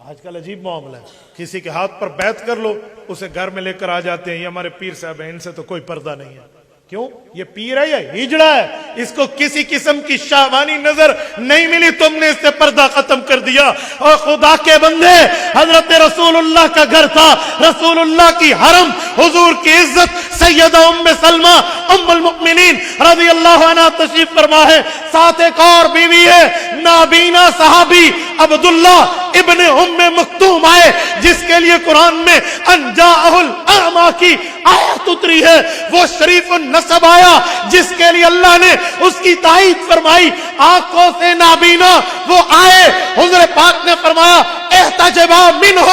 آج کل عجیب معاملہ ہے، کسی کے ہاتھ پر بیعت کر لو اسے گھر میں لے کر آ جاتے ہیں، یہ ہمارے پیر صاحب ہیں، ان سے تو کوئی پردہ نہیں ہے۔ کیوں؟ یہ پیر ہے یا ہجڑا ہے؟ اس کو کسی قسم کی شاہوانی نظر نہیں ملی، تم نے اس سے پردہ ختم کر دیا۔ اور خدا کے بندے، حضرت رسول اللہ کا گھر تھا، رسول اللہ کی حرم، حضور کی عزت سیدہ ام سلمہ ام المؤمنین رضی اللہ عنہ تشریف فرما ہے، ساتھ ایک اور بیوی ہے، نابینا صحابی عبداللہ ابن ام مکتوم آئے، جس کے لیے قرآن میں انجاءہ الاعمی کی آیت اتری ہے، وہ شریف النسب آیا جس کے لیے اللہ نے اس کی تائید فرمائی، آنکھوں سے نابینا وہ آئے، حضور پاک نے فرمایا احتجبا منہ،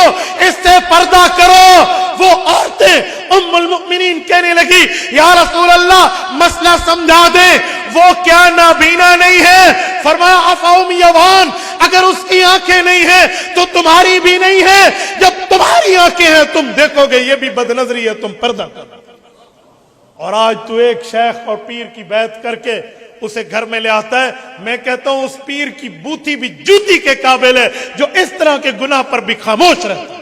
اس سے پردہ کرو۔ وہ عورتیں ام المؤمنین کہنے لگی یا رسول اللہ مسئلہ سمجھا دیں، وہ کیا نابینا نہیں ہے؟ فرمایا افہم یوان، اگر اس کی آنکھیں نہیں ہیں تو تمہاری بھی نہیں ہے، جب تمہاری آنکھیں ہیں تم دیکھو گے یہ بھی بدنظری ہے، تم پردہ کرو۔ اور آج تو ایک شیخ اور پیر کی بیعت کر کے اسے گھر میں لے آتا ہے، میں کہتا ہوں اس پیر کی بوتھی بھی جوتی کے قابل ہے جو اس طرح کے گناہ پر بھی خاموش رہتا ہے۔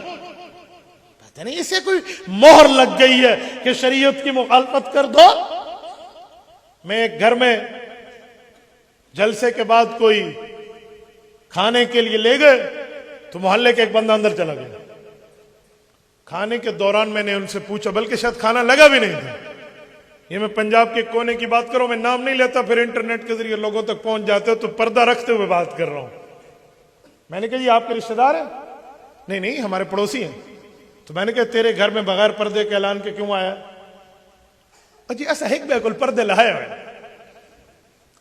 پتہ نہیں اسے کوئی مہر لگ گئی ہے کہ شریعت کی مخالفت کر دو۔ میں ایک گھر میں جلسے کے بعد کوئی کھانے کے لیے لے گئے تو محلے کے ایک بندہ اندر چلا گیا۔ کھانے کے دوران میں نے ان سے پوچھا، بلکہ شاید کھانا لگا بھی نہیں تھا، یہ میں پنجاب کے کونے کی بات کروں، میں نام نہیں لیتا، پھر انٹرنیٹ کے ذریعے لوگوں تک پہنچ جاتے ہو تو پردہ رکھتے ہوئے بات کر رہا ہوں۔ میں نے کہا یہ آپ کے رشتہ دار ہیں؟ نہیں نہیں، ہمارے پڑوسی ہیں۔ تو میں نے کہا تیرے گھر میں بغیر پردے کے اعلان کے کیوں آیا؟ جی ایسا ایک بالکل پردے لایا ہے۔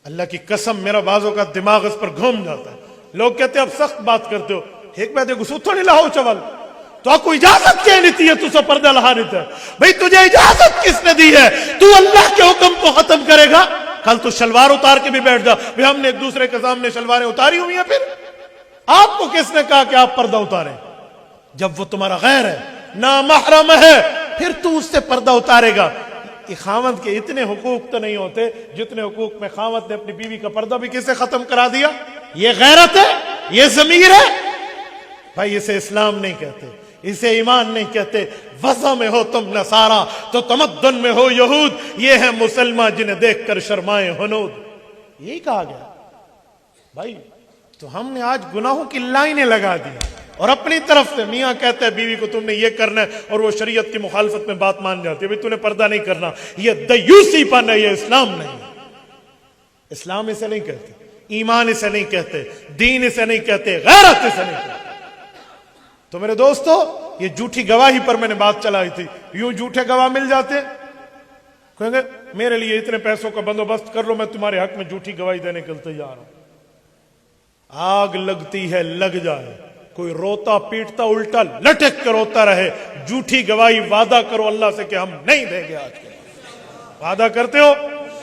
اللہ کی قسم میرا بعضوں کا دماغ اس پر گھوم جاتا ہے، لوگ کہتے ہیں اب سخت بات کرتے ہو، ایک بات گسو تھوڑی لاؤ چول، تو آپ کو اجازت کیا نہیں تھی ہے تو سب پردہ لہا نہیں تھا؟ بھئی تجھے اجازت کس نے دی ہے؟ تو اللہ کے حکم کو ختم کرے گا؟ کل تو شلوار اتار کے بھی بیٹھ جا، بھئی ہم نے ایک دوسرے کے سامنے شلواریں اتاری ہوئی ہیں، پھر آپ کو کس نے کہا کہ آپ پردہ اتاریں؟ جب وہ تمہارا غیر ہے، نامحرم ہے، پھر تو اس سے پردہ اتارے گا۔ خاوند کے اتنے حقوق تو نہیں ہوتے جتنے حقوق میں خاوند نے اپنی بیوی کا پردہ بھی کسے ختم کرا دیا۔ یہ غیرت ہے، یہ ضمیر ہے؟ بھائی اسے اسلام نہیں کہتے، اسے ایمان نہیں کہتے۔ وضع میں ہو تم نصارہ تو تمدن میں ہو یہود، یہ ہے مسلمان جنہیں دیکھ کر شرمائے ہنود، یہی کہا گیا۔ بھائی تو ہم نے آج گناہوں کی لائنیں لگا دی اور اپنی طرف سے میاں کہتا ہے بیوی کو تم نے یہ کرنا ہے اور وہ شریعت کی مخالفت میں بات مان جاتی ہے، بھئی تو نے پردہ نہیں کرنا۔ یہ دیوسی پن ہے، یہ اسلام نہیں۔ اسلام اسے نہیں کہتے، ایمان اسے نہیں کہتے، دین اسے نہیں کہتے، غیرت اسے نہیں کہتے۔ تو میرے دوستو یہ جھوٹی گواہی پر میں نے بات چلائی تھی، یوں جھوٹے گواہ مل جاتے کہیں گے میرے لیے اتنے پیسوں کا بندوبست کر لو، میں تمہارے حق میں جھوٹی گواہی دینے کے لیے تیار ہوں۔ آگ لگتی ہے لگ جائے، کوئی روتا پیٹتا الٹا لٹک کر روتا رہے، جھوٹی گواہی وعدہ کرو اللہ سے کہ ہم نہیں دیں گے۔ آج کے وعدہ کرتے ہو؟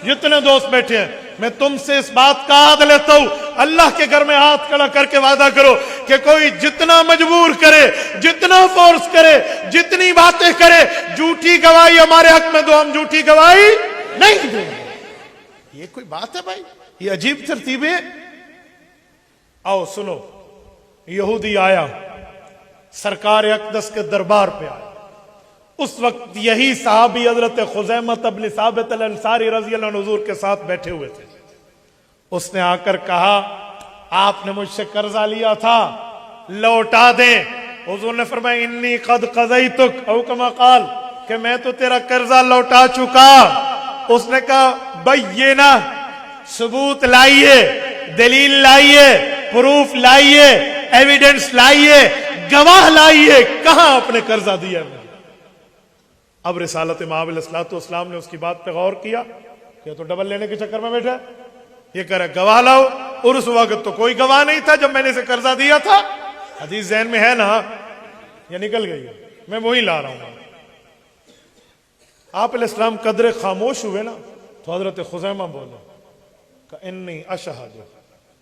جتنے دوست بیٹھے ہیں میں تم سے اس بات کا عہد لیتا ہوں، اللہ کے گھر میں ہاتھ کھڑا کر کے وعدہ کرو کہ کوئی جتنا مجبور کرے، جتنا فورس کرے، جتنی باتیں کرے، جھوٹی گواہی ہمارے حق میں دو، ہم جھوٹی گواہی نہیں دیں گے۔ یہ کوئی بات ہے بھائی؟ یہ عجیب ترتیبیں۔ آؤ سنو، یہودی آیا سرکار اقدس کے دربار پہ آیا، اس وقت یہی صحابی حضرت خزیمہ بن ثابت الانصاری رضی اللہ عنہ حضور کے ساتھ بیٹھے ہوئے تھے۔ اس نے آ کر کہا آپ نے مجھ سے قرضہ لیا تھا، لوٹا دیں۔ حضور نے فرمایا انی قد قضیتک، او کما قال، کہ میں تو تیرا قرضہ لوٹا چکا۔ اس نے کہا بینہ، ثبوت لائیے، دلیل لائیے، پروف لائیے، ایویڈنس لائیے، گواہ لائیے، کہاں اپنے قرضہ دیا ہے؟ اب رسالت مآب علیہ السلام نے اس کی بات پہ غور کیا کہ تو ڈبل لینے کے چکر میں بیٹھا، یہ کہہ رہا گواہ لاؤ، اور اس وقت تو کوئی گواہ نہیں تھا جب میں نے اسے قرضہ دیا تھا۔ حدیث ذہن میں ہے نا؟ یہ نکل گئی ہے، میں وہی لا رہا ہوں۔ آپ علیہ السلام قدر خاموش ہوئے نا تو حضرت خزیمہ بولے کہ انی اشہد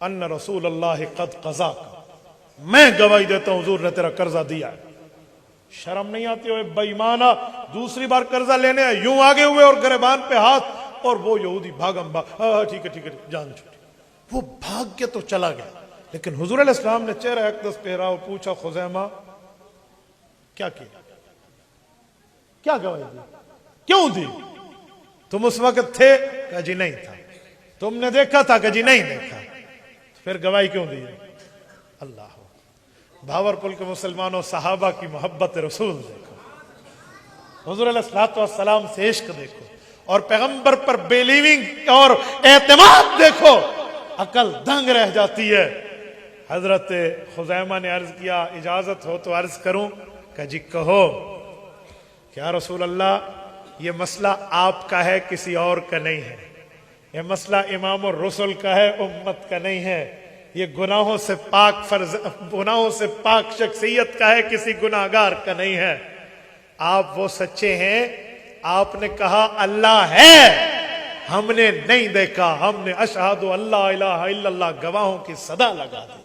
ان رسول اللہ قد قضاک، میں گواہی دیتا ہوں حضور نے تیرا قرضہ دیا ہے۔ شرم نہیں آتی ہوئے بے ایمانہ، دوسری بار قرضہ لینے یوں آگے ہوئے اور گریبان پہ ہاتھ، اور وہ یہودی بھاگم بھاگ، ٹھیک ہے ٹھیک ہے جان چھوٹی، وہ بھاگ کے تو چلا گیا، لیکن حضور علیہ السلام نے چہرہ اقدس پہرا اور پوچھا خزیمہ کیا کیا، کیا گواہی دی، کیوں دی؟ تم اس وقت تھے؟ کہا جی نہیں تھا۔ تم نے دیکھا تھا؟ کہا جی نہیں دیکھا۔ پھر گواہی کیوں دی؟ اللہ۔ بھاورپور کے مسلمانوں، صحابہ کی محبت رسول دیکھو، حضور علیہ الصلوۃ والسلام سے عشق دیکھو، اور پیغمبر پر بیلیونگ اور اعتماد دیکھو، عقل دنگ رہ جاتی ہے۔ حضرت خزیمہ نے عرض کیا اجازت ہو تو عرض کروں؟ کہ جی کہو۔ کیا رسول اللہ یہ مسئلہ آپ کا ہے، کسی اور کا نہیں ہے، یہ مسئلہ امام الرسل کا ہے، امت کا نہیں ہے، یہ گناہوں سے پاک شخصیت کا ہے، کسی گناہگار کا نہیں ہے۔ آپ وہ سچے ہیں، آپ نے کہا اللہ ہے، ہم نے نہیں دیکھا، ہم نے اشہد اللہ الہ الا اللہ گواہوں کی صدا لگا دی۔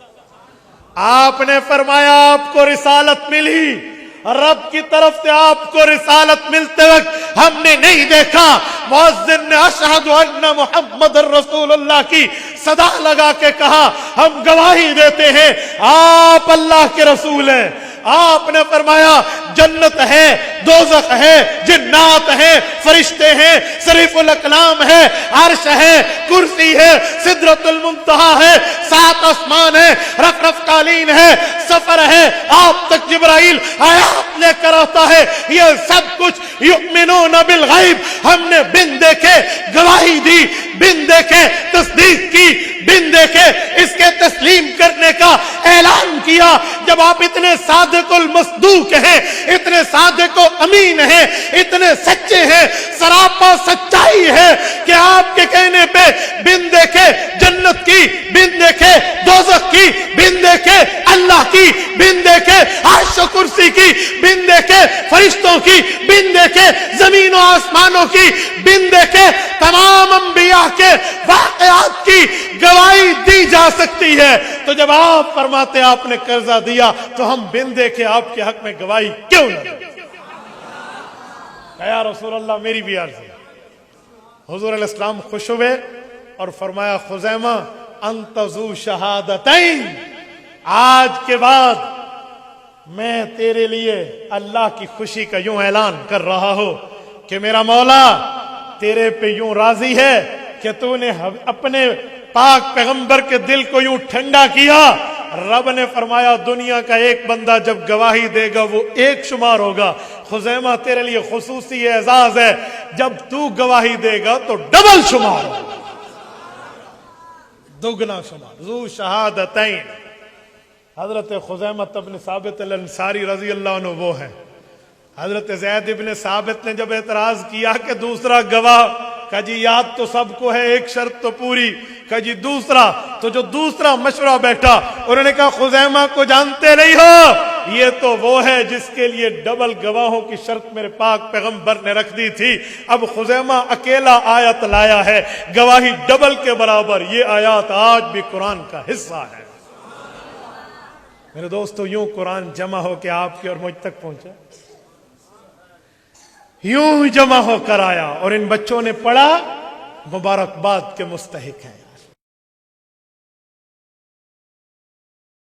آپ نے فرمایا آپ کو رسالت ملی، رب کی طرف سے آپ کو رسالت ملتے وقت ہم نے نہیں دیکھا، مؤذن نے اشہد ان محمد رسول اللہ کی صدا لگا کے کہا ہم گواہی دیتے ہیں آپ اللہ کے رسول ہیں۔ آپ نے فرمایا جنت ہے، دوزخ ہے، جنات ہیں، فرشتے ہیں، صریف الاقلام ہے، عرش ہے، کرسی ہے، سدرۃ المنتہا ہے، 7 آسمان ہے، رف رف قالین ہے، سفر ہے، آپ تک جبرائیل آیات لے کر آتا ہے۔ یہ سب کچھ یؤمنون بالغیب، ہم نے بن دیکھے گواہی دی، بن دیکھے تصدیق کی، بن دیکھے اس کے تسلیم کرنے کا اعلان کیا۔ جب آپ اتنے صادق المصدوق ہیں، اتنے صادق و امین ہیں، اتنے سچے ہیں، سراپا سچائی ہے کہ آپ کے کہنے پہ بن دیکھے جنت کی، بن دیکھے دوزخ کی، بن دیکھے اللہ کی، بن دیکھے عرش و کرسی کی، بن دیکھے فرشتوں کی، بن دیکھے زمین و آسمانوں کی، بن دیکھے تمام انبیاء کے واقعات کی گواہی دی جا سکتی ہے۔ تو جب آپ فرماتے آپ نے قرضہ دیا تو ہم بن دیکھے آپ کے حق میں گواہی کیوں نہ دیں؟ یا رسول اللہ میری بھی عرض ہے۔ حضور علیہ السلام خوش ہوئے اور فرمایا خزیمہ انت ذو شہادتین، آج کے بعد میں تیرے لیے اللہ کی خوشی کا یوں اعلان کر رہا ہوں کہ میرا مولا تیرے پہ یوں راضی ہے کہ تو نے اپنے پاک پیغمبر کے دل کو یوں ٹھنڈا کیا۔ رب نے فرمایا دنیا کا ایک بندہ جب گواہی دے گا وہ ایک شمار ہوگا، خزیمہ تیرے لیے خصوصی اعزاز ہے، جب تو گواہی دے گا تو ڈبل شمار ہوگا، دگنا شمار، ذو شہادتین۔ حضرت خزیمہ بن ثابت الانصاری رضی اللہ عنہ وہ ہے۔ حضرت زید بن ثابت نے جب اعتراض کیا کہ دوسرا گواہ، کہا جی یاد تو سب کو ہے، ایک شرط تو پوری، کہا جی دوسرا، تو جو دوسرا مشورہ بیٹھا انہوں نے کہا خزیمہ کو جانتے نہیں ہو، یہ تو وہ ہے جس کے لیے ڈبل گواہوں کی شرط میرے پاک پیغمبر نے رکھ دی تھی، اب خزیمہ اکیلا آیت لایا ہے گواہی ڈبل کے برابر۔ یہ آیات آج بھی قرآن کا حصہ ہے۔ میرے دوستو یوں قرآن جمع ہو کے آپ کی اور مجھ تک پہنچا، یوں جمع ہو کر آیا اور ان بچوں نے پڑھا، مبارکباد کے مستحق ہیں۔